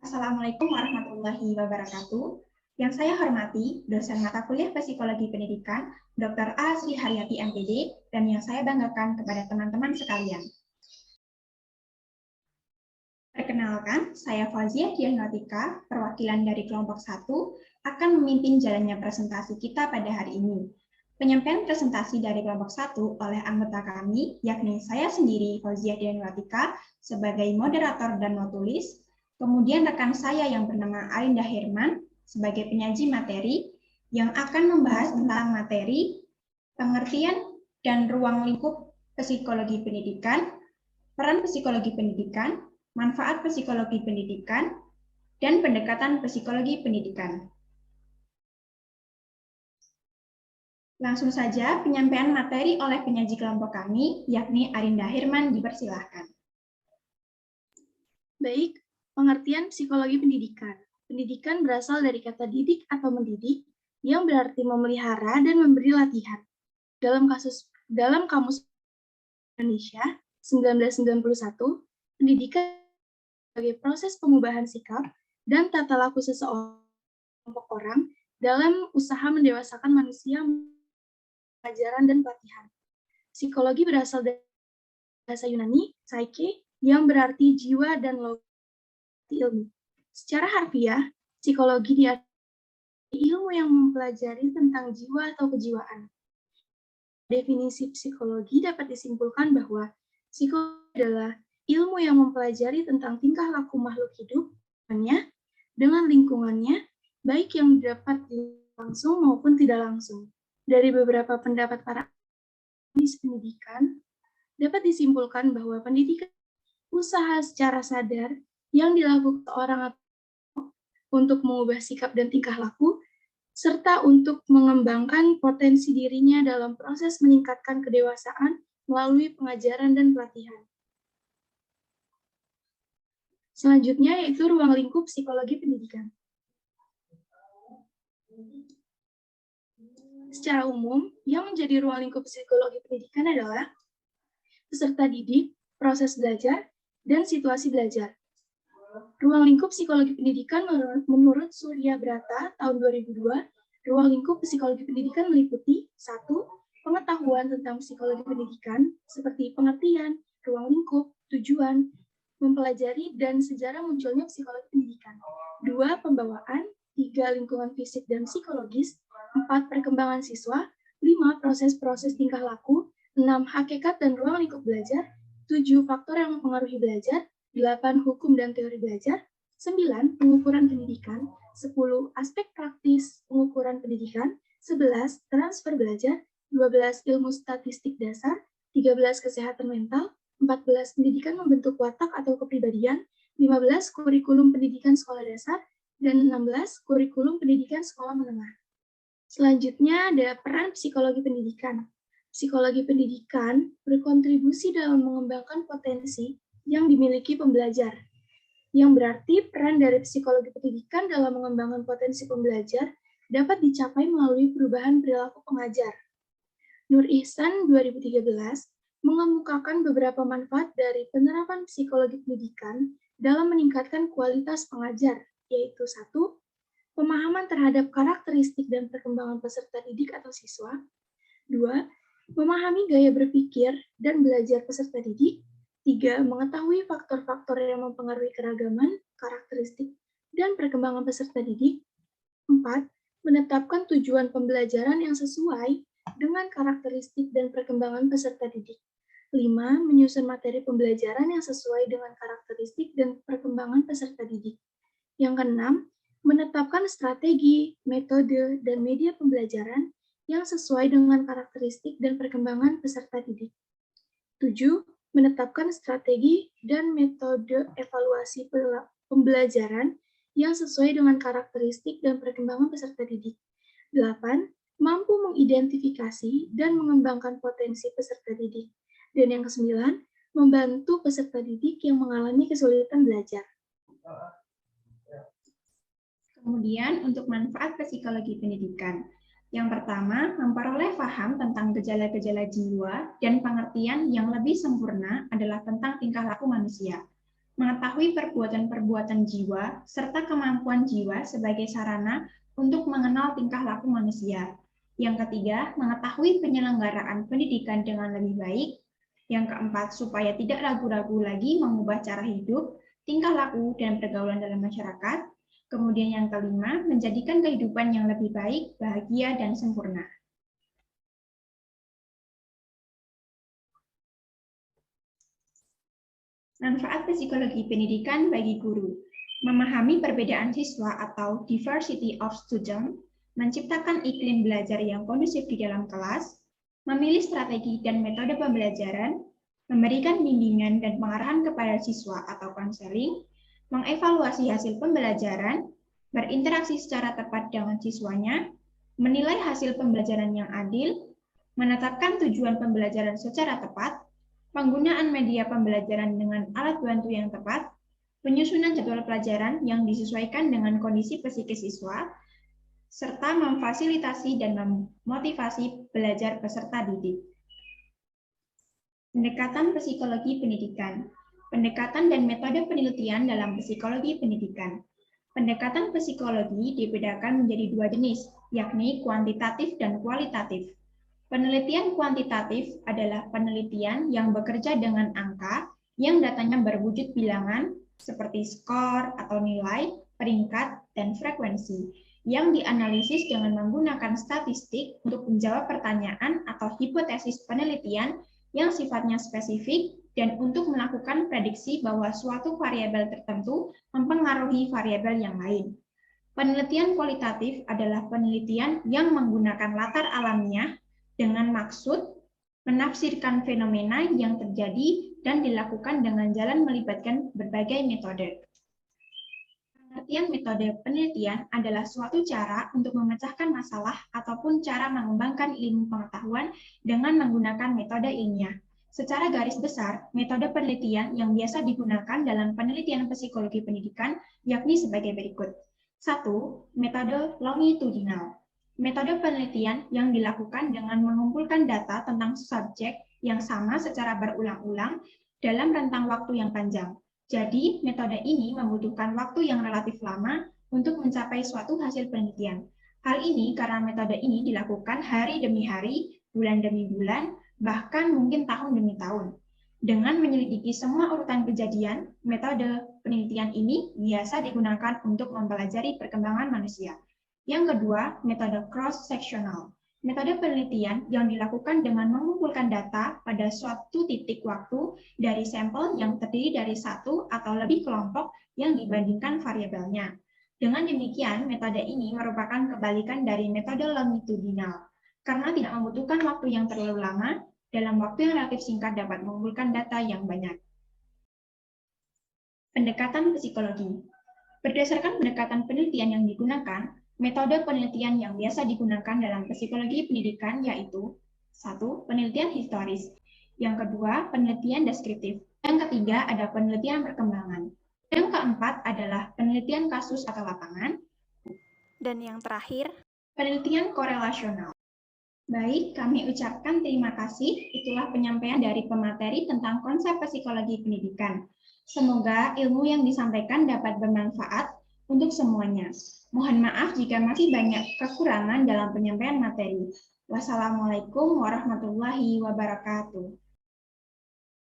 Assalamualaikum warahmatullahi wabarakatuh. Yang saya hormati, dosen mata kuliah Psikologi Pendidikan, Dr. A. Sri Haryati MPD, dan yang saya banggakan kepada teman-teman sekalian. Perkenalkan, saya Fauzia Dianatika, perwakilan dari kelompok 1, akan memimpin jalannya presentasi kita pada hari ini. Penyampaian presentasi dari kelompok 1 oleh anggota kami, yakni saya sendiri, Fauzia Dianatika, sebagai moderator dan notulis, kemudian rekan saya yang bernama Arinda Herman, sebagai penyaji materi, yang akan membahas tentang materi, pengertian, dan ruang lingkup psikologi pendidikan, peran psikologi pendidikan, manfaat psikologi pendidikan, dan pendekatan psikologi pendidikan. Langsung saja penyampaian materi oleh penyaji kelompok kami, yakni Arinda Herman, dipersilahkan. Baik, pengertian psikologi pendidikan. Pendidikan berasal dari kata didik atau mendidik, yang berarti memelihara dan memberi latihan. Dalam Kamus Indonesia 1991, pendidikan sebagai proses pengubahan sikap dan tata laku seseorang kelompok orang dalam usaha mendewasakan manusia, pelajaran dan pelatihan. Psikologi berasal dari bahasa Yunani, psyche, yang berarti jiwa dan ilmu. Secara harfiah, psikologi diartikan ilmu yang mempelajari tentang jiwa atau kejiwaan. Definisi psikologi dapat disimpulkan bahwa psikologi adalah ilmu yang mempelajari tentang tingkah laku makhluk hidup dengan lingkungannya, baik yang dapat langsung maupun tidak langsung. Dari beberapa pendapat para ahli pendidikan, dapat disimpulkan bahwa pendidikan usaha secara sadar yang dilakukan seorang untuk mengubah sikap dan tingkah laku, serta untuk mengembangkan potensi dirinya dalam proses meningkatkan kedewasaan melalui pengajaran dan pelatihan. Selanjutnya yaitu ruang lingkup psikologi pendidikan. Secara umum, yang menjadi ruang lingkup psikologi pendidikan adalah peserta didik, proses belajar, dan situasi belajar. Ruang lingkup psikologi pendidikan menurut Surya Brata tahun 2002, ruang lingkup psikologi pendidikan meliputi 1. Pengetahuan tentang psikologi pendidikan, seperti pengertian, ruang lingkup, tujuan, mempelajari, dan sejarah munculnya psikologi pendidikan. 2. Pembawaan, 3. Lingkungan fisik dan psikologis, 4. Perkembangan siswa, 5. Proses-proses tingkah laku, 6. Hakikat dan ruang lingkup belajar, 7. Faktor yang mempengaruhi belajar, 8. Hukum dan teori belajar, 9. Pengukuran pendidikan, 10. Aspek praktis pengukuran pendidikan, 11. Transfer belajar, 12. Ilmu statistik dasar, 13. Kesehatan mental, 14. Pendidikan membentuk watak atau kepribadian, 15. Kurikulum pendidikan sekolah dasar, dan 16. Kurikulum pendidikan sekolah menengah. Selanjutnya ada peran psikologi pendidikan. Psikologi pendidikan berkontribusi dalam mengembangkan potensi yang dimiliki pembelajar, yang berarti peran dari psikologi pendidikan dalam mengembangkan potensi pembelajar dapat dicapai melalui perubahan perilaku pengajar. Nur Ihsan 2013 mengemukakan beberapa manfaat dari penerapan psikologi pendidikan dalam meningkatkan kualitas pengajar, yaitu 1. Pemahaman terhadap karakteristik dan perkembangan peserta didik atau siswa. 2. Memahami gaya berpikir dan belajar peserta didik. 3. Mengetahui faktor-faktor yang mempengaruhi keragaman, karakteristik, dan perkembangan peserta didik. 4. Menetapkan tujuan pembelajaran yang sesuai dengan karakteristik dan perkembangan peserta didik. 5. Menyusun materi pembelajaran yang sesuai dengan karakteristik dan perkembangan peserta didik. Yang keenam, menetapkan strategi, metode, dan media pembelajaran yang sesuai dengan karakteristik dan perkembangan peserta didik. 7. Menetapkan strategi dan metode evaluasi pembelajaran yang sesuai dengan karakteristik dan perkembangan peserta didik. 8. Mampu mengidentifikasi dan mengembangkan potensi peserta didik. Dan yang ke-9, membantu peserta didik yang mengalami kesulitan belajar. Kemudian untuk manfaat psikologi pendidikan. Yang pertama, memperoleh paham tentang gejala-gejala jiwa dan pengertian yang lebih sempurna adalah tentang tingkah laku manusia. Mengetahui perbuatan-perbuatan jiwa serta kemampuan jiwa sebagai sarana untuk mengenal tingkah laku manusia. Yang ketiga, mengetahui penyelenggaraan pendidikan dengan lebih baik. Yang keempat, supaya tidak ragu-ragu lagi mengubah cara hidup, tingkah laku, dan pergaulan dalam masyarakat. Kemudian yang kelima, menjadikan kehidupan yang lebih baik, bahagia, dan sempurna. Manfaat psikologi pendidikan bagi guru. Memahami perbedaan siswa atau diversity of student, menciptakan iklim belajar yang kondusif di dalam kelas, memilih strategi dan metode pembelajaran, memberikan bimbingan dan pengarahan kepada siswa atau konseling, mengevaluasi hasil pembelajaran, berinteraksi secara tepat dengan siswanya, menilai hasil pembelajaran yang adil, menetapkan tujuan pembelajaran secara tepat, penggunaan media pembelajaran dengan alat bantu yang tepat, penyusunan jadwal pelajaran yang disesuaikan dengan kondisi psikis siswa, serta memfasilitasi dan memotivasi belajar peserta didik. Pendekatan psikologi pendidikan. Pendekatan dan metode penelitian dalam psikologi pendidikan. Pendekatan psikologi dibedakan menjadi dua jenis, yakni kuantitatif dan kualitatif. Penelitian kuantitatif adalah penelitian yang bekerja dengan angka yang datanya berwujud bilangan seperti skor atau nilai, peringkat, dan frekuensi yang dianalisis dengan menggunakan statistik untuk menjawab pertanyaan atau hipotesis penelitian yang sifatnya spesifik dan untuk melakukan prediksi bahwa suatu variabel tertentu mempengaruhi variabel yang lain. Penelitian kualitatif adalah penelitian yang menggunakan latar alamiah dengan maksud menafsirkan fenomena yang terjadi dan dilakukan dengan jalan melibatkan berbagai metode. Pengertian metode penelitian adalah suatu cara untuk memecahkan masalah ataupun cara mengembangkan ilmu pengetahuan dengan menggunakan metode ilmiah. Secara garis besar, metode penelitian yang biasa digunakan dalam penelitian psikologi pendidikan yakni sebagai berikut. 1. Metode longitudinal. Metode penelitian yang dilakukan dengan mengumpulkan data tentang subjek yang sama secara berulang-ulang dalam rentang waktu yang panjang. Jadi, metode ini membutuhkan waktu yang relatif lama untuk mencapai suatu hasil penelitian. Hal ini karena metode ini dilakukan hari demi hari, bulan demi bulan, bahkan mungkin tahun demi tahun. Dengan menyelidiki semua urutan kejadian, metode penelitian ini biasa digunakan untuk mempelajari perkembangan manusia. Yang kedua, metode cross-sectional. Metode penelitian yang dilakukan dengan mengumpulkan data pada suatu titik waktu dari sampel yang terdiri dari satu atau lebih kelompok yang dibandingkan variabelnya. Dengan demikian, metode ini merupakan kebalikan dari metode longitudinal, karena tidak membutuhkan waktu yang terlalu lama, dalam waktu yang relatif singkat dapat mengumpulkan data yang banyak. Pendekatan psikologi. Berdasarkan pendekatan penelitian yang digunakan, metode penelitian yang biasa digunakan dalam psikologi pendidikan yaitu 1. Penelitian historis, yang kedua, penelitian deskriptif, yang ketiga ada penelitian perkembangan, yang keempat adalah penelitian kasus atau lapangan, dan yang terakhir, penelitian korelasional. Baik, kami ucapkan terima kasih. Itulah penyampaian dari pemateri tentang konsep psikologi pendidikan. Semoga ilmu yang disampaikan dapat bermanfaat untuk semuanya. Mohon maaf jika masih banyak kekurangan dalam penyampaian materi. Wassalamualaikum warahmatullahi wabarakatuh.